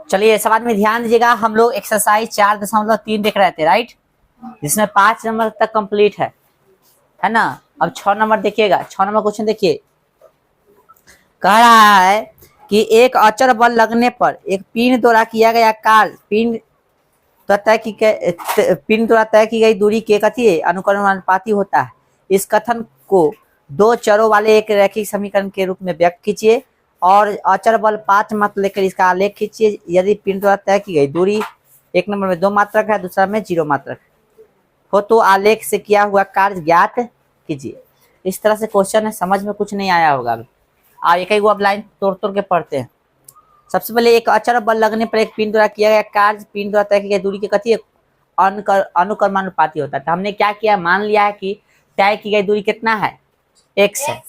चलिए सवाल में ध्यान दीजिएगा, हम लोग एक्सरसाइज 4.3 देख रहे थे, राइट, जिसमें 5 नंबर तक कंप्लीट है ना। अब 6 नंबर देखिएगा, 6 नंबर क्वेश्चन देखिए। कह रहा है कि एक अचर बल लगने पर एक पिंड द्वारा किया गया कार्य पिंड द्वारा तय की गई दूरी के कथी अनुक्रमानुपाती होता है। इस कथन को दो चरों वाले एक रैखिक समीकरण के रूप में व्यक्त कीजिए और अचर बल 5 मात्र लेकर इसका आलेख खींचिए। यदि पिंड द्वारा तय की गई दूरी एक नंबर में 2 मात्रक है, दूसरा में 0 मात्रक हो तो आलेख से किया हुआ कार्य ज्ञात कीजिए। इस तरह से क्वेश्चन है, समझ में कुछ नहीं आया होगा अभी। एक ही अब लाइन तोड़ तोड़ के पढ़ते हैं। सबसे पहले एक अचर बल लगने पर एक पिंड द्वारा किया गया कार्य पिंड द्वारा तय की गई दूरी के कथी अनुक्रमानुपाती होता है। तो हमने क्या किया, मान लिया है कि तय की गई दूरी कितना है, x है,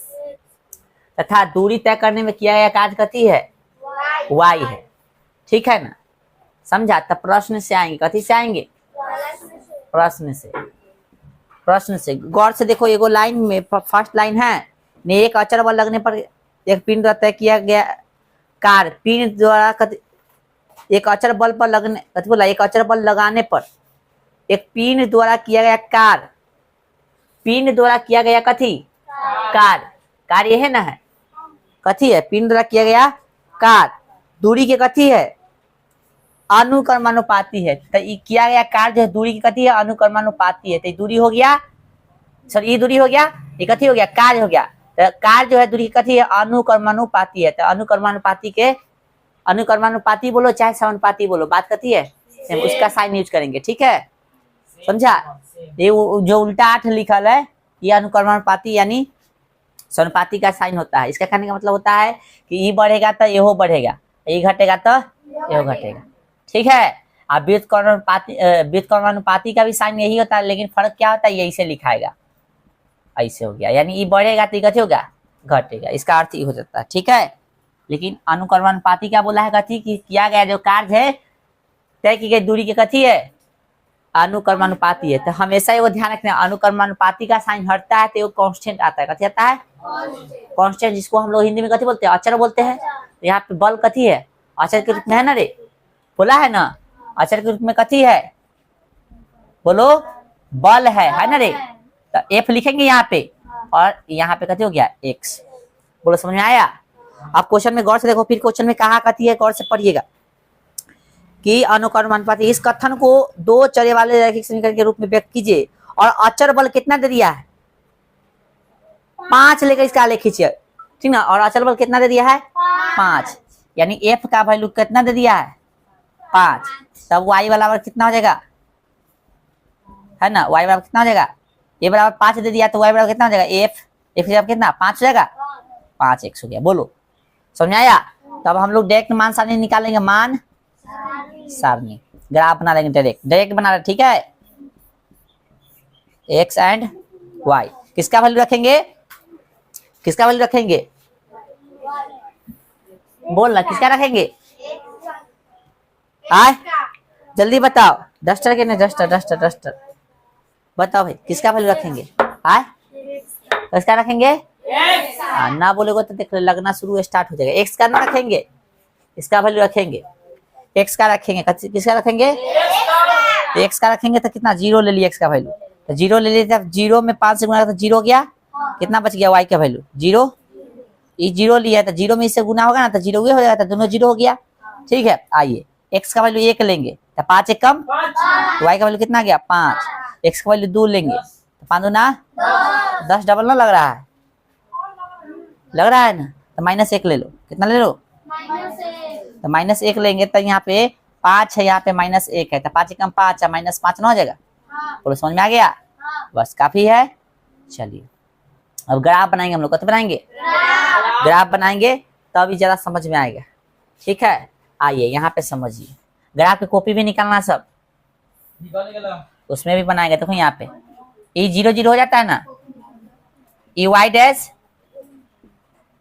तथा दूरी तय करने में किया गया कार्य कथी है, y है। ठीक है ना, समझा। तब प्रश्न से आएंगे, कथी से आएंगे, प्रश्न से गौर से देखो। एगो लाइन में फर्स्ट लाइन है, एक अचर बल लगने पर एक पिंड द्वारा तय किया गया कार्य पिंड द्वारा एक अचर बल पर लगने कथी बोला, एक अचर बल लगाने पर एक पिंड द्वारा किया गया कार्य पिंड द्वारा किया गया कथी कार्य यह है ना, है कथी है, पिंड द्वारा किया गया कार्य दूरी के कथी है, अनुक्रमानुपाती है। तो ये किया गया कार्य जो है दूरी की कथी है, अनुक्रमानुपाती है। तो दूरी हो गया, सॉरी ये दूरी हो गया, ये कथी हो गया, कार्य हो गया। तो कार्य जो है दूरी की कथी है, अनुक्रमानुपाती है। तो अनुक्रमानुपाती बोलो चाहे समानुपाती बोलो, बात कथी है, उसका साइन यूज करेंगे। ठीक है, समझा। ये जो उल्टा 8 लिखल है ये अनुक्रमानुपाती यानी समानुपाती का साइन होता है। इसका कहने का मतलब होता है कि ये बढ़ेगा तो ये बढ़ेगा, ये घटेगा तो ये घटेगा। ठीक है। अब व्युत्क्रमानुपाती का भी साइन यही होता है, लेकिन फर्क क्या होता है, यही से लिखाएगा, ऐसे हो गया, यानी ये बढ़ेगा तो कथी होगा, घटेगा। इसका अर्थ ये हो जाता है। ठीक है। लेकिन अनुक्रमानुपाती क्या बोला है, कथी कि किया गया जो कार्य है तय की गई दूरी के कथी है, अनुक्रमानुपाती है। तो हमेशा ये वो ध्यान रखना, अनुक्रमानुपाती का साइन हटता है तो वो कांस्टेंट आता है। कथी आता है, कांस्टेंट, जिसको हम लोग हिंदी में कथी बोलते हैं, अचर बोलते हैं। तो यहाँ पे बल कथी है, अचर के रूप में है ना रे, बोला है ना, अचर के रूप में कथी है, बोलो बल है ना रे। तो एफ लिखेंगे यहाँ पे और यहाँ पे कथी हो गया, एक्स। बोलो समझ में आया। अब क्वेश्चन में गौर से देखो, फिर क्वेश्चन में कहा कथी है, गौर से पढ़िएगा कि अनुक्रमानुपाती इस कथन को दो चरे वाले रैखिक समीकरण के रूप में व्यक्त कीजिए और अचर बल कितना दे दिया है, 5 लेकर इसका आलेख खींचिए। ठीक ना, और अचर बल कितना दे दिया है, 5, यानी एफ का वैल्यू कितना दे दिया है, 5। तब y बराबर कितना हो जाएगा, है ना, y बराबर कितना हो जाएगा, ए बराबर 5 दे दिया तो y बराबर कितना हो जाएगा, एफ बराबर कितना 5 हो जाएगा, 5x हो गया। बोलो समझ में आया। तब हम लोग डायरेक्ट मान सारणी निकालेंगे, मान सारणी ग्राफ बना लेंगे, डायरेक्ट बना रहे। ठीक है, x एंड y किसका वैल्यू रखेंगे, किसका वैल्यू रखेंगे, बोलना किसका रखेंगे, आए जल्दी बताओ, डस्टर के नहीं, डस्टर बताओ भाई, किसका वैल्यू रखेंगे, आए किसका रखेंगे, ना बोलेगा तो देख लगना शुरू स्टार्ट हो जाएगा। एक्स का ना रखेंगे, इसका वैल्यू रखेंगे, एक्स का रखेंगे, किसका रखेंगे, तो एक्स का रखेंगे तो कितना, 0 ले लिया एक्स का वैल्यू, तो 0 ले लिया, 0 में 5 से गुना तो 0 गया, कितना बच गया, y का वैल्यू 0, ये 0 लिया है तो 0 में इससे गुना होगा ना तो 0 हो जाएगा, तो दोनों 0 हो गया। ठीक है, आइए x का वैल्यू 1 लेंगे तो 5 1 कम, तो y का वैल्यू कितना गया 5, x का वैल्यू 2 लेंगे तो 5 दूना 10, डबल ना लग रहा है, लग रहा है ना, तो -1 ले लो, कितना ले लो, तो -1 लेंगे तो यहाँ पे 5 है, यहाँ पे -1 है, तो 5 1 कम 5 है, -5 ना हो जाएगा। बोलो समझ में आ गया, बस काफी है। चलिए अब ग्राफ बनाएंगे हम लोग, कत बनाएंगे, ग्राफ बनाएंगे तभी जरा समझ में आएगा। ठीक है, आइए यहाँ पे समझिए, ग्राफ की कॉपी भी निकालना सब, उसमें भी बनाएंगे। देखो यहाँ पे ये 0 0 हो जाता है ना, ई वाई डैश,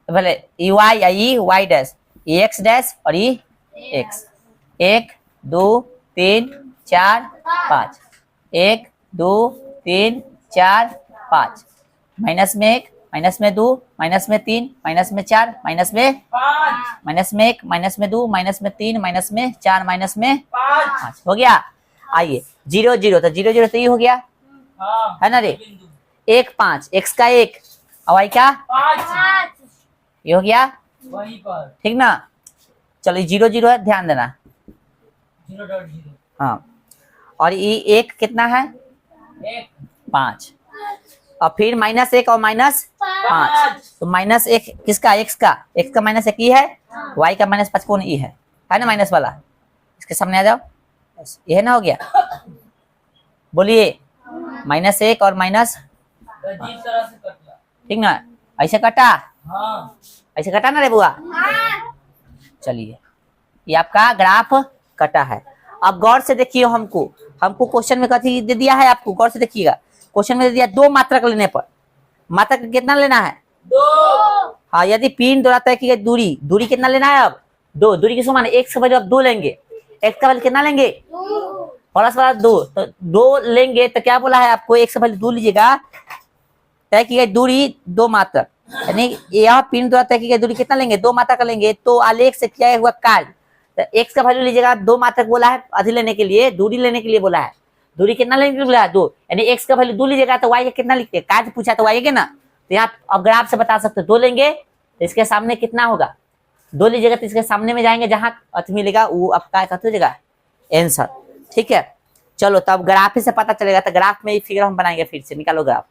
भले ई वाई या ई वाई डैश, ई एक्स डैश और ई एक्स, 1 2 3 4 5, 1 2 3 4 5, माइनस में 1 माइनस में 2, माइनस में 3, माइनस में 4, माइनस में 5, माइनस में 1, माइनस में 2, माइनस में 3, माइनस में 4, माइनस में 5, 5 हो गया। आइए 0 0 तो 0 0 तो ये हो गया हाँ है ना रे। बिंदु 1 5 x का 1 और y का 5 ये हो गया वहीं पर ठीक ना। चलो 0 0 है ध्यान देना 0.0 हाँ। और ये 1 कितना है 1 5 और फिर -1 और -5 तो -1 किसका x का -1 ये है y का -5 कौन ये है ना माइनस वाला। इसके सामने आ जाओ ये है ना हो गया। बोलिए -1 और माइनस अजीब तरह से कटला ठीक ना। ऐसे कटा हाँ ऐसे कटा ना रे बुआ। चलिए ये आपका ग्राफ कटा है। अब गौर से देखिए हमको क्वेश्चन में कथी दे दिया है आपको गौर से देखिएगा। क्वेश्चन में दे दिया 2 मात्रक लेने पर मात्रक कितना लेना है 2 हाँ। यदि पिंड द्वारा तय की गई दूरी कितना लेना है अब 2। दूरी किसको माने x का वैल्यू अब 2 लेंगे। x का वैल्यू कितना लेंगे प्लस वाला 2 तो 2 लेंगे तो क्या बोला है आपको x का वैल्यू 2 लीजिएगा। तय की गई दूरी 2 मात्रक यानी यह पिंड द्वारा तय की गई दूरी कितना लेंगे 2 मात्रक का लेंगे। तो आलेख से किया हुआ कार्य तो x का वैल्यू लीजिएगा 2 मात्रक बोला है अधि लेने के लिए दूरी लेने के लिए बोला है। दूरी कितना लेने के लिए बोला है 2 यानी x का वैल्यू 2 लीजिएगा तो y का कितना लिखते हैं कार्य पूछा तो y के ना। तो यहाँ अब ग्राफ से बता सकते हो 2 लेंगे तो इसके सामने कितना होगा 2 लीजिएगा तो इसके सामने में जाएंगे जहां अर्थ मिलेगा वो आपका कहते हो जगह आंसर ठीक है। चलो तब ग्राफ ही से पता चलेगा तो ग्राफ में ही फिगर हम बनाएंगे फिर से निकालो ग्राफ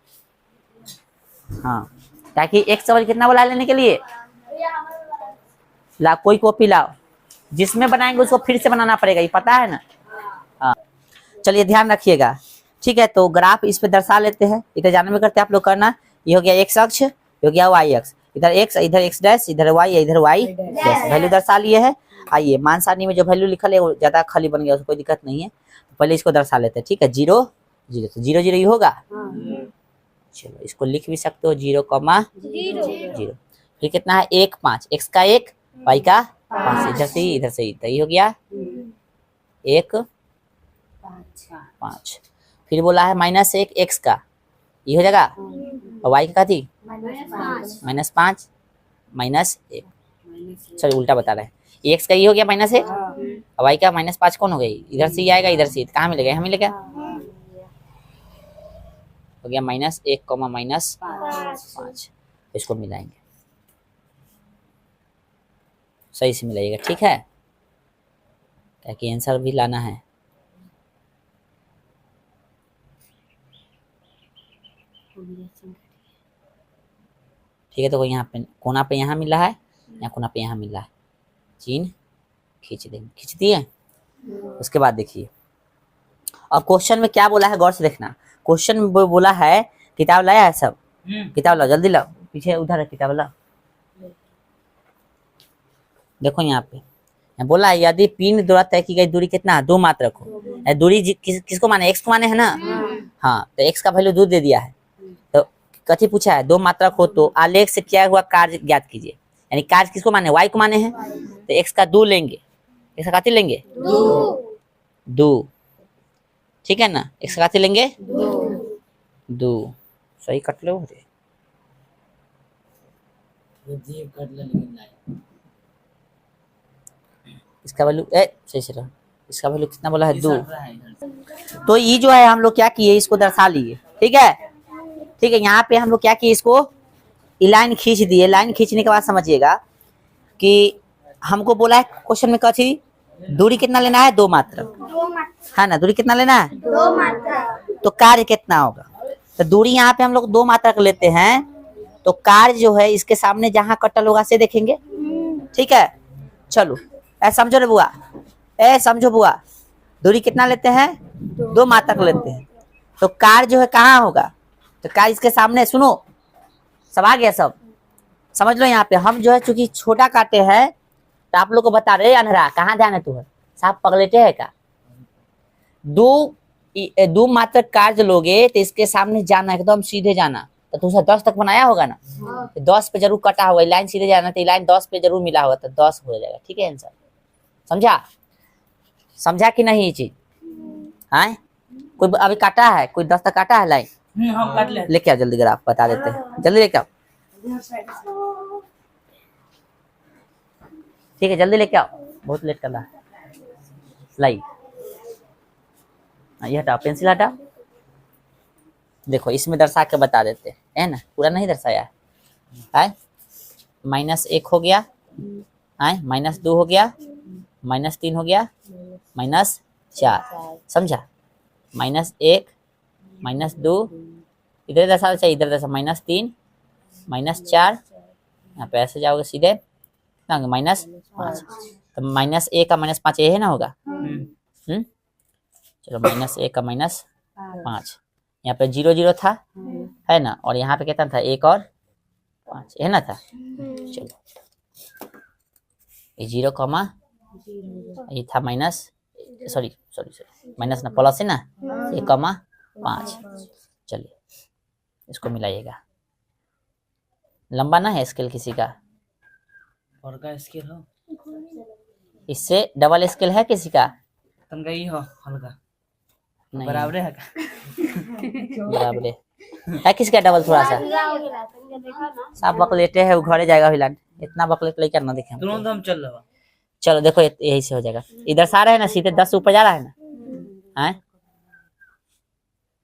हाँ। ताकि x का वैल्यू कितना बोला लेने के लिए ला कोई कॉपी लाओ जिसमें बनाएंगे उसको फिर से बनाना पड़ेगा ये पता है ना हाँ। चलिए ध्यान रखिएगा ठीक है। तो ग्राफ इस पे दर्शा लेते हैं इधर जाने में करते हैं आप लोग करना। ये हो गया x अक्ष ये हो गया y अक्ष इधर x इधर x डैश इधर y इधर y डैश वैल्यू दर्शा लिए है। आइए मान सारणी में जो वैल्यू लिखल है वो ज्यादा खाली बन गया उसको कोई दिक्कत नहीं है तो पहले इसको दर्शा लेते हैं ठीक है। 0 0 तो 0 0 ही होगा। चलो इसको लिख भी सकते हो 0 0 फिर कितना है 1 5 x का 1 y का 5 इधर से इधर ही हो गया 1 5 फिर बोला है -1 x का ये हो जाएगा और y का थी -5 -1 चलो उल्टा बता रहे हैं ये x का ये हो गया -1 और y का -5 कौन हो गई इधर से ही आएगा इधर से कहाँ मिलेगा यहाँ मिलेगा हो गया -1 -5 इसको मिलाएंगे सही से मिलाइएगा ठीक है ताकि आंसर भी लाना है। ठीक है तो यहाँ पे कोना पे यहाँ मिला है या कोना पे यहाँ मिला है चीन खींच देंगे खींच दिए। उसके बाद देखिए अब क्वेश्चन में क्या बोला है गौर से देखना। क्वेश्चन में बोला है किताब लाया है सब किताब लाओ जल्दी लाओ पीछे उधर है किताब लाओ। देखो यहाँ पे बोला है यदि पिंड द्वारा तय की गई दूरी कितना 2 मात्रक हो दूरी किसको माने x को माने है ना हाँ तो x का वैल्यू 2 दे दिया है तो कथी पूछा है 2 मात्रक हो तो आलेख से किया हुआ कार्य ज्ञात कीजिए यानी कार्य किसको माने y को माने हैं तो x का 2 लेंगे x का कथी लेंगे 2 ठीक है ना x का कथी लेंगे 2 सही कट लो इसका वैल्यू सही से रहा इसका वैल्यू कितना बोला है 2 तो ये जो है हम लोग क्या किए इसको दर्शा लिए ठीक है। यहाँ पे हम लोग क्या किए इसको लाइन खींच दिए। लाइन खींचने के बाद समझिएगा कि हमको बोला है क्वेश्चन में कथी दूरी कितना लेना है 2 मात्रक है ना। दूरी कितना लेना है 2 मात्रक तो कार्य कितना होगा तो दूरी यहाँ पे हम लोग 2 मात्रक लेते हैं तो कार्य जो है इसके सामने जहां कटल होगा से देखेंगे ठीक है। चलो समझो रे बुआ समझो बुआ दूरी कितना लेते हैं 2 मात्रक लेते हैं तो कार्य जो है कहाँ होगा तो कार्य इसके सामने सुनो सब आ गया सब समझ लो। यहाँ पे हम जो है चूंकि छोटा काटे हैं तो आप लोग को बता रहे अंधेरा कहाँ ध्यान है तू है साहब पगलेटे है का 2 मात्रक कार्य लोगे तो इसके सामने जाना एकदम सीधे जाना तो तुझे 10 तक बनाया होगा ना तो 10 पे जरूर कटा होगा लाइन सीधे जाना तो लाइन 10 पे जरूर मिला होगा तो 10 हो जाएगा ठीक है आंसर। समझा कि नहीं ये चीज हाँ कोई अभी काटा है कोई 10 तक काटा है लाइन हम काट ले लेके आओ जल्दी ग्राफ बता देते हैं जल्दी लेके आओ ठीक है, जल्दी लेके आओ, बहुत लेट कर रहा है। लाई, ये हटाओ, पेंसिल हटाओ। देखो इसमें दर्शा के बता देते है ना, पूरा नहीं दर्शाया है। -1 हो गया, -2 हो गया, -3 हो गया, -4, समझा। -1 -2 इधर दर्शा चाहिए, इधर दर्शा -3 -4, यहाँ पे ऐसे जाओगे सीधे कितना होगा -5, तो -1 का -5 ये है ना होगा। चलो -1 का -5, यहाँ पे 0 0 था है ना, और यहाँ पे कितना था 1 और 5 है ना था। चलो ये 0 कॉमा ये था माइनस, सॉरी माइनस ना प्लस है ना, 1,5। चलिए इसको मिलाइएगा। लंबा ना है स्केल किसी का, और का स्केल हो, इससे डबल स्केल है किसी का, तनका ही हो हल्का नहीं बराबर है का। बराबर है किसी का डबल थोड़ा सा। सब बकलेटे है, वो घरे जाएगा हिलान, इतना बकलेट लेकर ना देखे तुरंत हम चल रहा। चलो देखो यही से हो जाएगा। इधर से आ रहा है ना सीधे 10 से ऊपर जा रहा है ना, है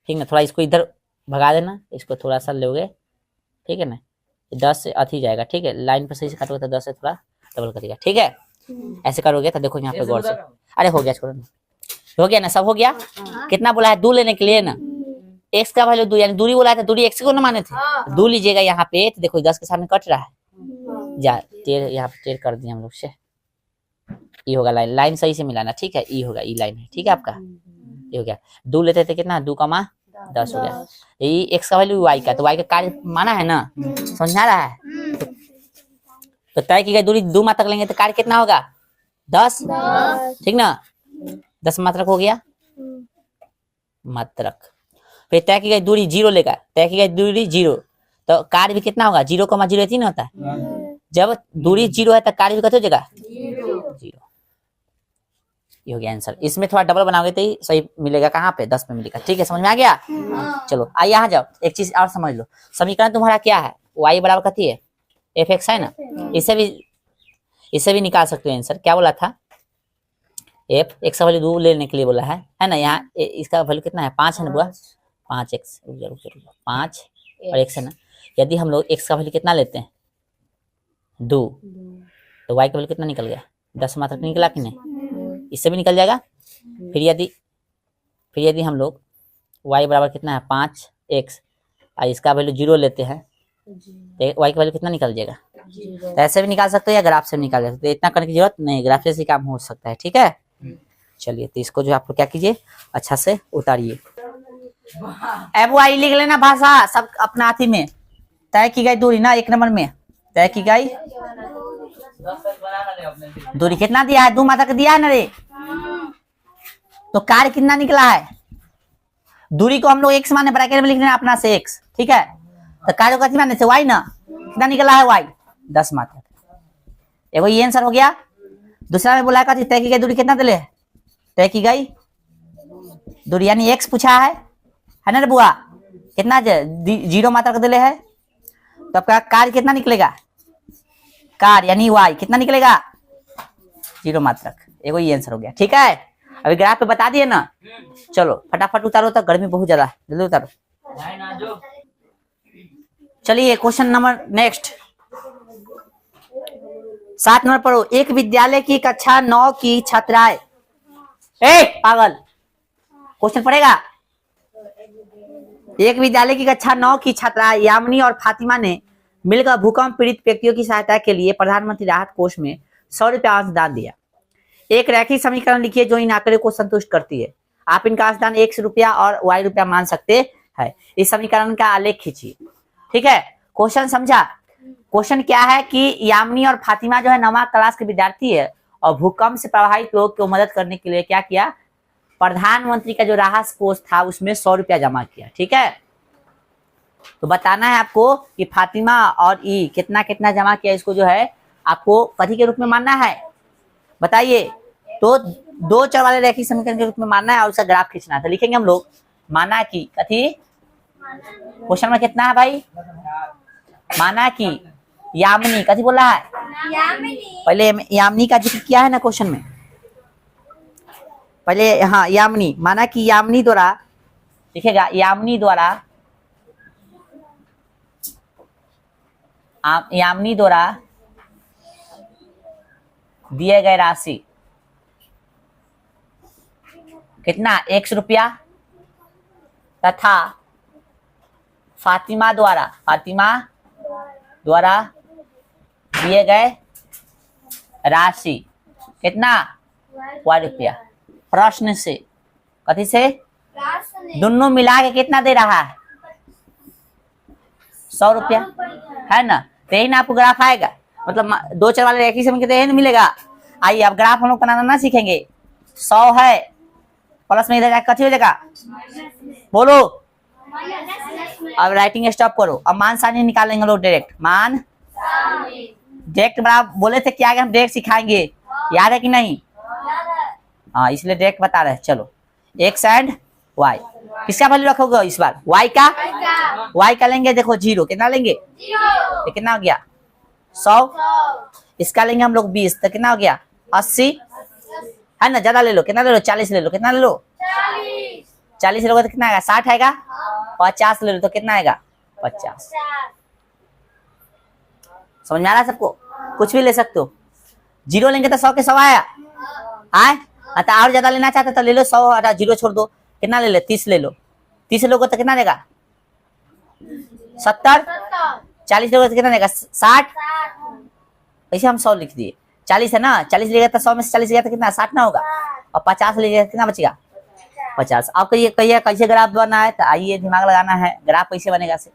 ठीक ना। थोड़ा इसको इधर भगा देना, इसको थोड़ा सा लोगे, ठीक है ना। 10 से अथी जाएगा, ठीक है। लाइन पर सही से काटोगे तो 10 से थोड़ा डबल करेगा, ठीक है। ऐसे करोगे तो देखो यहाँ पे गौर से, अरे हो गया, छोड़ो ना, हो गया ना, सब हो गया। कितना बोला है 2 लेने के लिए ना, x का वैल्यू 2, यानी दूरी बोला था, दूरी x को ना माने थे, 2 लीजिएगा यहाँ पे। तो देखो 10 के सामने कट रहा है, जा टेढ़ यहाँ पे टेढ़ कर दिए हम लोग से। ई होगा लाइन, लाइन सही से मिलाना, ठीक है। ई होगा, ई लाइन है, ठीक है आपका। ये हो गया, 2 लेते थे कितना, 2,10 हो गया। ये x का वैल्यू y का, तो y का कार्य माना है ना, समझ आ रहा है। तो तय की गई दूरी 2 मात्रक लेंगे तो कार्य कितना होगा 10, ठीक ना। 10 मात्रक हो गया मात्रक। फिर तय की गई दूरी 0 लेगा, तय की गई दूरी 0, तो कार्य भी कितना होगा 0,0 3 होता है। जब दूरी 0 है तो कार्य भी कितना हो जाएगा 0। ये हो गया आंसर। इसमें थोड़ा डबल बनाओगे तो ही सही मिलेगा, कहाँ पे 10 पे मिलेगा, ठीक है। समझ में आ गया। चलो आइए यहाँ जाओ, एक चीज और समझ लो। समीकरण तुम्हारा क्या है, y बराबर कथी है f(x) है ना। इसे भी निकाल सकते हो आंसर। क्या बोला था, f x का वैल्यू 2 लेने के लिए बोला है ना। यहाँ इसका वैल्यू कितना है 5 है ना बुआ, 5x 5 और x है ना। यदि हम लोग x का वैल्यू कितना लेते हैं 2, तो y का वैल्यू कितना निकल गया 10 मात्रक निकला कि नहीं, इससे भी निकल जाएगा। फिर यदि हम लोग y बराबर कितना है 5x और इसका वैल्यू 0 लेते हैं तो y का वैल्यू कितना निकल जाएगा। तो ऐसे भी निकाल सकते हो या ग्राफ से भी निकाल सकते हो, इतना करने की जरूरत नहीं, ग्राफ से ही काम हो सकता है, ठीक है। चलिए तो इसको जो आप लोग क्या कीजिए, अच्छा से उतारिए। अब y लिख लेना भाषा सब अपना हाथी में। तय की गई दूरी ना 1 नंबर में तय की गई 10 तक बना ले अपने। दूरी कितना दिया है 2 मात्रक दिया है ना रे, तो कार्य कितना निकला है। दूरी को हम लोग x माने ब्रैकेट में लिख लेना अपना से x, ठीक है। तो कार्य को कितना माने से y ना, कितना निकला है y 10 मात्रक। एगो ये आंसर हो गया। दूसरा में बोला तय की गई दूरी कितना दिले, तय की गई दूरी यानी x पूछा है ना रे बुआ, कितना 0 मात्रक दिले है। तो आपका कार्य कितना निकलेगा, कार्य यानी y कितना निकलेगा 0 मात्रक। एगो ये आंसर हो गया, ठीक है। अभी ग्राफ पे बता दिए ना। चलो फटाफट उतारो, तो गर्मी बहुत ज्यादा है, जल्दी उतारो। लाइन आ जाओ। चलिए क्वेश्चन नंबर नेक्स्ट 7 नंबर पढ़ो। एक विद्यालय की कक्षा 9 की छात्राएं, पागल क्वेश्चन पढ़ेगा। एक विद्यालय की कक्षा 9 की छात्राएं यामिनी और फातिमा ने मिलकर भूकंप पीड़ित व्यक्तियों की सहायता के लिए प्रधानमंत्री राहत कोष में 100 रुपया अंशदान दिया। एक रैखिक समीकरण लिखिए जो इन आंकड़े को संतुष्ट करती है। आप इनका अंशदान x रुपया और y रुपया मान सकते हैं। इस समीकरण का आलेख खींचिए, ठीक है। क्वेश्चन समझा। क्वेश्चन क्या है कि यामिनी और फातिमा जो है 9वीं क्लास के विद्यार्थी है और भूकंप से प्रभावित लोग को मदद करने के लिए क्या किया, प्रधानमंत्री का जो राहत कोष था उसमें 100 रुपया जमा किया, ठीक है। तो बताना है आपको कि फातिमा और ई कितना कितना जमा किया, इसको जो है आपको कथी के रूप में मानना है बताइए। तो 2 चर वाले रैखिक समीकरण के रूप में मानना है और उसका ग्राफ खींचना है। तो लिखेंगे हम लोग माना कि कथी, क्वेश्चन में कितना है भाई माना कि यामिनी कथी बोला है, पहले यामिनी का जिक्र किया है ना क्वेश्चन में, पहले हाँ यामिनी, माना कि यामिनी द्वारा लिखेगा, यामिनी द्वारा दिए गए राशि कितना 100 रुपया तथा फातिमा द्वारा दिए गए राशि कितना 1 रुपया। प्रश्न से कथी से, दोनों मिला के कितना दे रहा है 100 रुपया है ना, तो यही ना आपको ग्राफ आएगा, मतलब 2 चर वाले एक ही समय के मिलेगा। आइए अब ग्राफ हम लोग बनाना ना सीखेंगे। 100 है प्लस में इधर जाकर कथी हो जाएगा, बोलो, अब राइटिंग स्टॉप करो। अब मान सानी निकालेंगे लोग डायरेक्ट, मान डायरेक्ट बराबर बोले थे क्या, हम डायरेक्ट सिखाएंगे, याद है कि नहीं, हाँ इसलिए डायरेक्ट बता रहे हैं। चलो एक्स एंड वाई, किसका वैल्यू रखोगे इस बार, वाई का लेंगे, देखो 0 कितना लेंगे, ये कितना हो गया 100, इसका लेंगे हम लोग 20, तो कितना हो गया 80 है ना, ज्यादा ले लो, कितना ले लो 40 ले लो, कितना ले लो 40 लोगे तो कितना आएगा 60 आएगा, 50 ले लो तो कितना आएगा 50। समझ में आ रहा है सबको, कुछ भी ले सकते हो, 0 लेंगे तो 100 के 100 आया आए, तो और ज्यादा लेना चाहते तो ले लो 100 हटा 0 छोड़ दो, कितना ले लो 30 ले लो, 30 लोगों तो कितना देगा 70, 40 लोगों तो कितना देगा 60, वैसे हम 100 लिख दिए, 40 है ना, 40 लेगा तो 100 में से 40 गया तो कितना 60 ना होगा, और 50 लेगा कितना बचेगा 50। अब कहिए कैसे ग्राफ बना है, तो आइए दिमाग लगाना है, ग्राफ कैसे बनेगा से,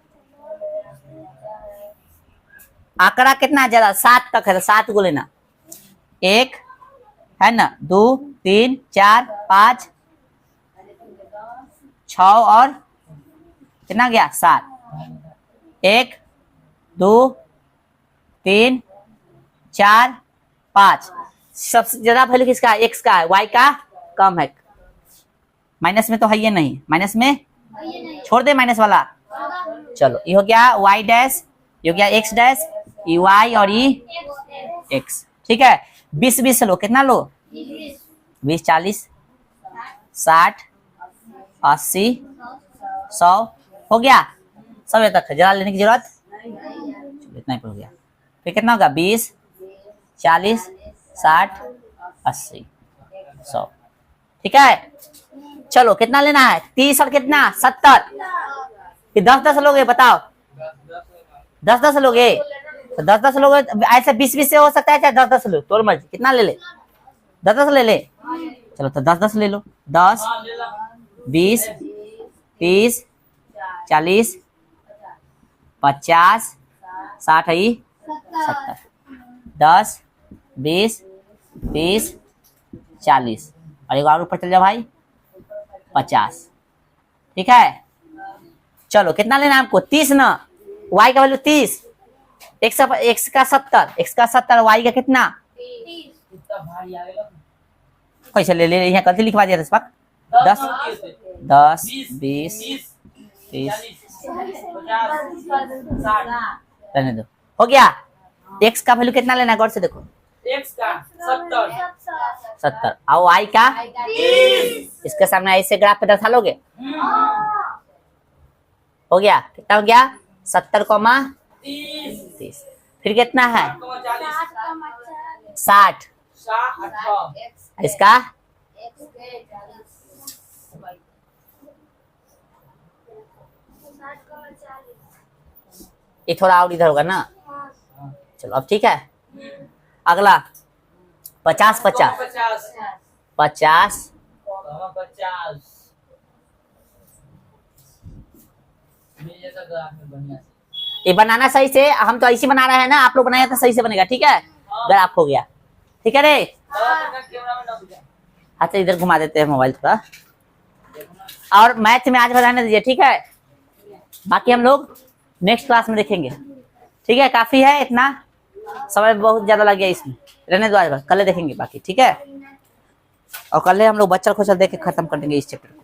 आंकड़ा कितना ज्यादा 7 तक है तो 7 को लेना, 1 है ना, 2 3 4 5 6 और कितना गया 7, 1 2 3 4 5, सबसे ज्यादा वैल्यू किसका है, एक्स का है, वाई का कम है, माइनस में तो है ये नहीं, माइनस में छोड़ दे माइनस वाला। चलो ये हो गया वाई डैश, ये हो गया एक्स डैश, ई वाई और ई एक्स, ठीक है। 20 लो, कितना लो 20 40 60 80 100 हो गया, सब तक है, ज्यादा लेने की जरूरत इतना ही हो गया, फिर कितना होगा 20 40 60 80 100, ठीक है। चलो कितना लेना है 30 और कितना 70, फिर 10 लोगे, बताओ 10 लोगे तो 10 लोगे, ऐसे 20 से हो सकता है, चाहे 10 लो, तोड़ मर्जी कितना ले ले 10 ले ले, चलो तो 10 ले लो, 10 20 30 40 50 60 70, 10 20 30 40 और एक और ऊपर चल जाओ भाई 50, ठीक है। चलो कितना लेना है आपको 30 ना, y का वैल्यू 30, x का 70, y का कितना कैसे ले यहाँ कथी लिखवा दिया 10 10 20 30 रहने दो, हो गया। x का वैल्यू कितना लेना है गौर से देखो, एक्स का 70 और y का 30, इसके सामने ऐसे ग्राफ पे दर्शा लोगे, हो गया कितना हो गया 70, 30, फिर कितना है 60, इसका ये थोड़ा और इधर होगा ना, चलो अब ठीक है। अगला 50 50 50 ये बनाना सही से, हम तो ऐसे बना रहे हैं ना, आप लोग बनाया तो सही से बनेगा, ठीक है। ग्राफ हो गया, ठीक है रे। अच्छा इधर घुमा देते हैं मोबाइल थोड़ा, और मैथ में आज बताने दीजिए, ठीक है, बाकी हम लोग नेक्स्ट क्लास में देखेंगे, ठीक है। काफी है इतना, समय बहुत ज्यादा लग गया इसमें, रहने दो आज कल देखेंगे बाकी, ठीक है। और कल हम लोग बच्चा खोचल देख के खत्म कर देंगे इस चैप्टर को।